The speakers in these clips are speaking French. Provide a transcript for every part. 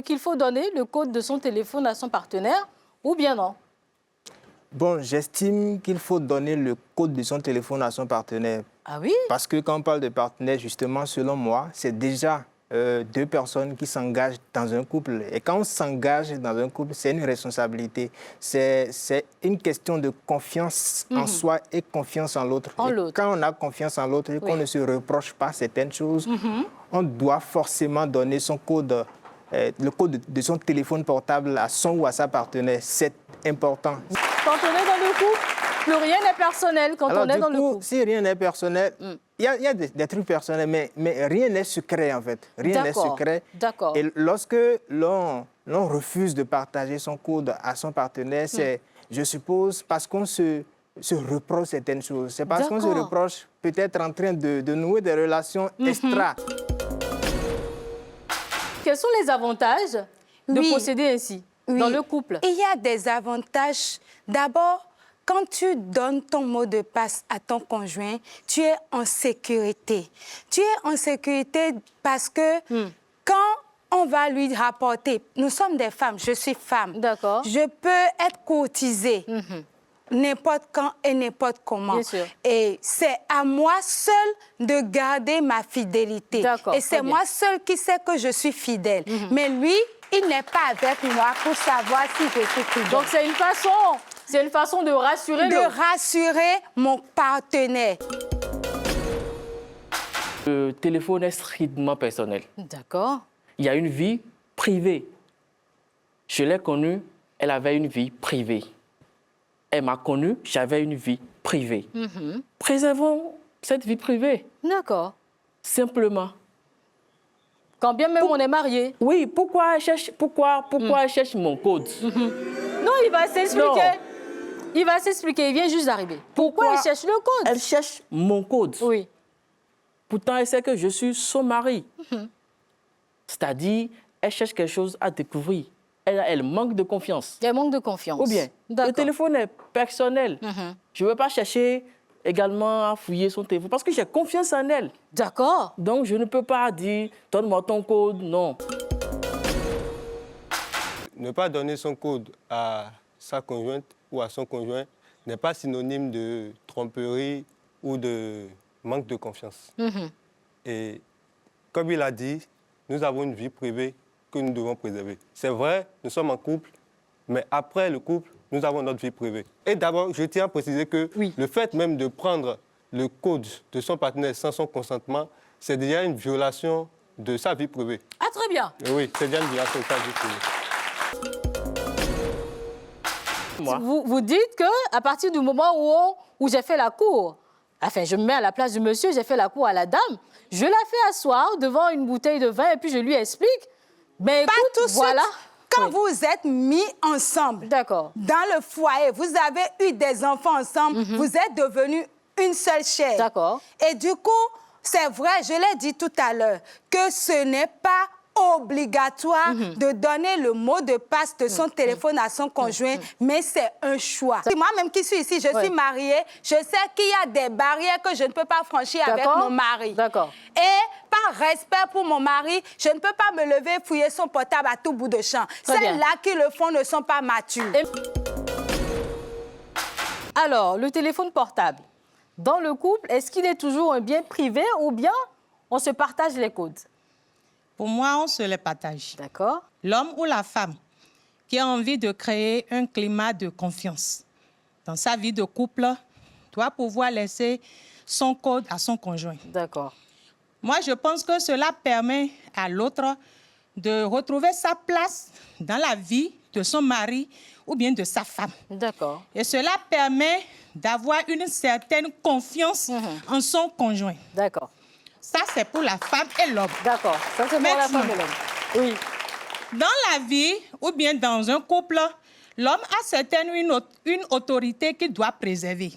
qu'il faut donner le code de son téléphone à son partenaire ou bien non? Bon, j'estime qu'il faut donner le code de son téléphone à son partenaire. Ah oui? Parce que quand on parle de partenaire, justement, selon moi, c'est déjà deux personnes qui s'engagent dans un couple. Et quand on s'engage dans un couple, c'est une responsabilité. C'est une question de confiance en soi et confiance en l'autre. Quand on a confiance en l'autre et qu'on ne se reproche pas certaines choses, on doit forcément donner son code, le code de son téléphone portable à son ou à sa partenaire. C'est important. Quand on est dans le couple, plus rien n'est personnel quand on est dans le couple. Si rien n'est personnel, il y a des trucs personnels, mais rien n'est secret en fait. Rien n'est secret. D'accord. Et lorsque l'on refuse de partager son code à son partenaire, c'est, je suppose, parce qu'on se reproche certaines choses. C'est parce qu'on se reproche peut-être en train de nouer des relations extra. Quels sont les avantages de procéder ainsi dans le couple? Il y a des avantages. D'abord, quand tu donnes ton mot de passe à ton conjoint, tu es en sécurité. Tu es en sécurité parce que quand on va lui rapporter, nous sommes des femmes, je suis femme, je peux être courtisée n'importe quand et n'importe comment. Bien sûr. Et c'est à moi seule de garder ma fidélité. Et c'est moi seule qui sais que je suis fidèle. Mais lui, il n'est pas avec moi pour savoir si je suis fidèle. Donc c'est une façon de rassurer mon partenaire. Le téléphone est strictement personnel. D'accord. Il y a une vie privée. Je l'ai connue, elle avait une vie privée. Elle m'a connue, j'avais une vie privée. Préservons cette vie privée. D'accord. Simplement. Quand bien même on est marié. Oui, pourquoi elle cherche mon code? Non, il va s'expliquer. Il va s'expliquer, il vient juste d'arriver. Pourquoi elle cherche le code? Elle cherche mon code. Oui. Pourtant, elle sait que je suis son mari. C'est-à-dire, elle cherche quelque chose à découvrir. Elle manque de confiance. Elle manque de confiance. Ou bien, le téléphone est personnel. Je ne veux pas chercher également à fouiller son téléphone parce que j'ai confiance en elle. D'accord. Donc, je ne peux pas dire, donne-moi ton code, non. Ne pas donner son code à sa conjointe ou à son conjoint n'est pas synonyme de tromperie ou de manque de confiance. Et comme il a dit, nous avons une vie privée que nous devons préserver. C'est vrai, nous sommes en couple, mais après le couple, nous avons notre vie privée. Et d'abord, je tiens à préciser que le fait même de prendre le code de son partenaire sans son consentement, c'est déjà une violation de sa vie privée. Ah, très bien. Et oui, c'est déjà une violation de sa vie privée. Vous dites qu'à partir du moment où j'ai fait la cour, enfin, je me mets à la place du monsieur, j'ai fait la cour à la dame, je la fais asseoir devant une bouteille de vin et puis je lui explique. Mais écoute, pas tout voilà. Quand vous êtes mis ensemble, dans le foyer, vous avez eu des enfants ensemble, vous êtes devenus une seule chair. D'accord. Et du coup, c'est vrai, je l'ai dit tout à l'heure, que ce n'est pas obligatoire de donner le mot de passe de son téléphone à son conjoint, mais c'est un choix. Moi-même qui suis ici, je suis mariée, je sais qu'il y a des barrières que je ne peux pas franchir avec mon mari. D'accord. Et par respect pour mon mari, je ne peux pas me lever et fouiller son portable à tout bout de champ. Celles-là qui le font ne sont pas matures. Alors, le téléphone portable, dans le couple, est-ce qu'il est toujours un bien privé ou bien on se partage les codes? Pour moi, on se les partage. D'accord. L'homme ou la femme qui a envie de créer un climat de confiance dans sa vie de couple doit pouvoir laisser son code à son conjoint. D'accord. Moi, je pense que cela permet à l'autre de retrouver sa place dans la vie de son mari ou bien de sa femme. D'accord. Et cela permet d'avoir une certaine confiance en son conjoint. D'accord. Ça, c'est pour la femme et l'homme. D'accord. Ça, c'est pour la femme et l'homme. Oui. Dans la vie ou bien dans un couple, l'homme a certainement une autorité qu'il doit préserver.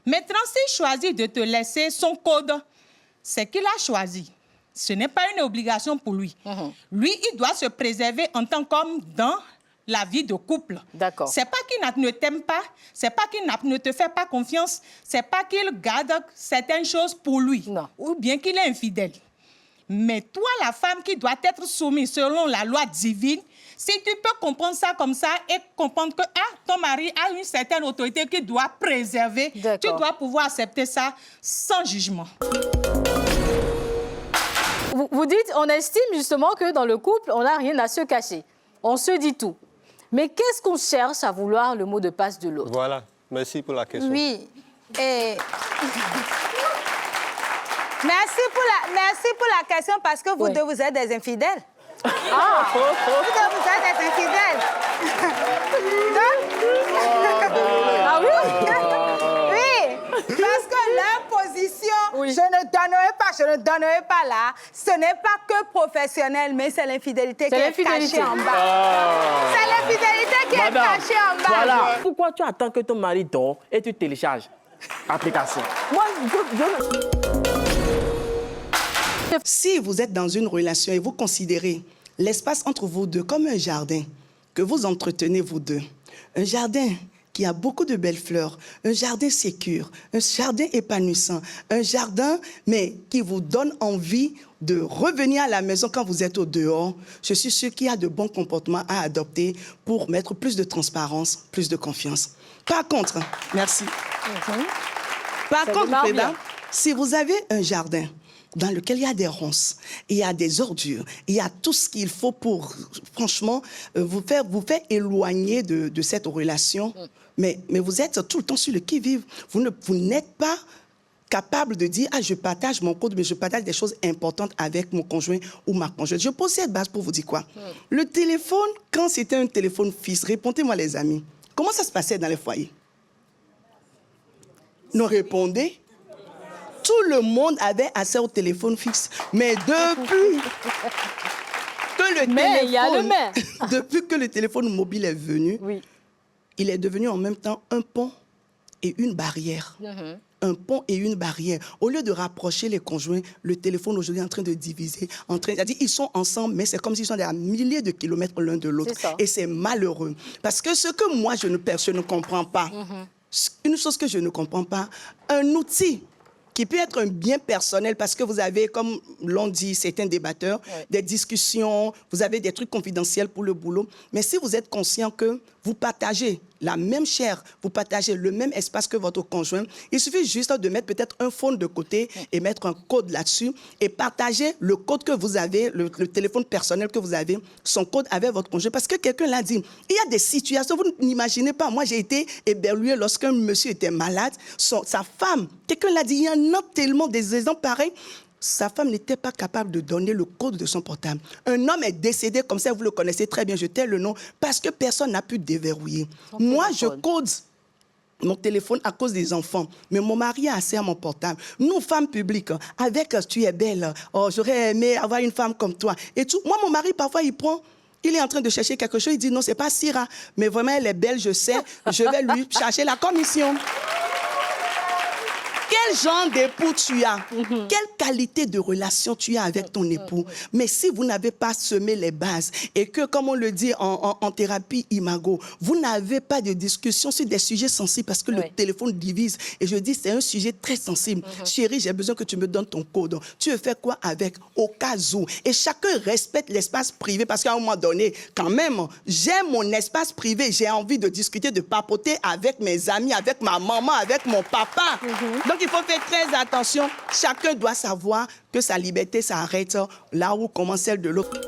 Maintenant, s'il choisit de te laisser son code, c'est qu'il a choisi. Ce n'est pas une obligation pour lui. Lui, il doit se préserver en tant qu'homme dans la vie de couple. D'accord. C'est pas qu'il ne t'aime pas, c'est pas qu'il ne te fait pas confiance, c'est pas qu'il garde certaines choses pour lui, ou bien qu'il est infidèle. Mais toi, la femme qui doit être soumise selon la loi divine, si tu peux comprendre ça comme ça et comprendre que ton mari a une certaine autorité qu'il doit préserver, tu dois pouvoir accepter ça sans jugement. Vous dites, on estime justement que dans le couple, on n'a rien à se cacher. On se dit tout. Mais qu'est-ce qu'on cherche à vouloir le mot de passe de l'autre? Voilà, merci pour la question. Oui. Et... Merci pour la question parce que vous deux, vous êtes des infidèles. Ah! Vous deux, vous êtes des infidèles. Ah oui? Oui, parce que leur position, je ne donnerai pas là, ce n'est pas que professionnel, mais c'est l'infidélité qui est cachée en bas. C'est l'infidélité qui est cachée en bas. Voilà. Pourquoi tu attends que ton mari dort et tu télécharges l'application? Moi, Si vous êtes dans une relation et vous considérez l'espace entre vous deux comme un jardin que vous entretenez vous deux, un jardin qui a beaucoup de belles fleurs, un jardin sécure, un jardin épanouissant, un jardin mais qui vous donne envie de revenir à la maison quand vous êtes au dehors, je suis sûre qu'il y a de bons comportements à adopter pour mettre plus de transparence, plus de confiance. Par contre, merci. Par contre, Freda, si vous avez un jardin dans lequel il y a des ronces, il y a des ordures, il y a tout ce qu'il faut pour, franchement, vous faire éloigner de cette relation. Mais vous êtes tout le temps sur le qui-vive. Vous n'êtes pas capable de dire « Ah, je partage mon code, mais je partage des choses importantes avec mon conjoint ou ma conjointe. » Je pose cette base pour vous dire quoi? Le téléphone, quand c'était un téléphone fixe, répondez-moi les amis, comment ça se passait dans les foyers? Non, répondez. Tout le monde avait accès au téléphone fixe. Mais depuis depuis que le téléphone mobile est venu, il est devenu en même temps un pont et une barrière. Un pont et une barrière. Au lieu de rapprocher les conjoints, le téléphone aujourd'hui est en train de diviser. C'est-à-dire ils sont ensemble, mais c'est comme s'ils sont à milliers de kilomètres l'un de l'autre. Et c'est malheureux. Parce que ce que moi, je ne comprends pas, une chose que je ne comprends pas, un outil qui peut être un bien personnel parce que vous avez, comme l'ont dit certains débatteurs, des discussions, vous avez des trucs confidentiels pour le boulot. Mais si vous êtes conscient que vous partagez la même chair, vous partagez le même espace que votre conjoint, il suffit juste de mettre peut-être un phone de côté et mettre un code là-dessus et partager le code que vous avez, le téléphone personnel que vous avez, son code avec votre conjoint. Parce que quelqu'un l'a dit, il y a des situations, vous n'imaginez pas, moi j'ai été éberluée lorsqu'un monsieur était malade, sa femme, quelqu'un l'a dit, il y en a tellement des exemples pareils. Sa femme n'était pas capable de donner le code de son portable. Un homme est décédé, comme ça, vous le connaissez très bien, je tais le nom, parce que personne n'a pu déverrouiller. Moi, je code mon téléphone à cause des enfants, mais mon mari a accès à mon portable. Nous, femmes publiques, avec « tu es belle »,« oh, j'aurais aimé avoir une femme comme toi », et tout. Moi, mon mari, parfois, il est en train de chercher quelque chose, il dit « non, c'est pas Syrah, mais vraiment, elle est belle, je sais, je vais lui chercher la commission ». Quel genre d'époux tu as? Quelle qualité de relation tu as avec ton époux? Mais si vous n'avez pas semé les bases et que, comme on le dit en thérapie Imago, vous n'avez pas de discussion sur des sujets sensibles parce que le téléphone divise. Et je dis, c'est un sujet très sensible. Chérie, j'ai besoin que tu me donnes ton code. Tu veux faire quoi avec? Au cas où. Et chacun respecte l'espace privé parce qu'à un moment donné, quand même, j'aime mon espace privé. J'ai envie de discuter, de papoter avec mes amis, avec ma maman, avec mon papa. Donc, il faut faire très attention. Chacun doit savoir que sa liberté s'arrête là où commence celle de l'autre.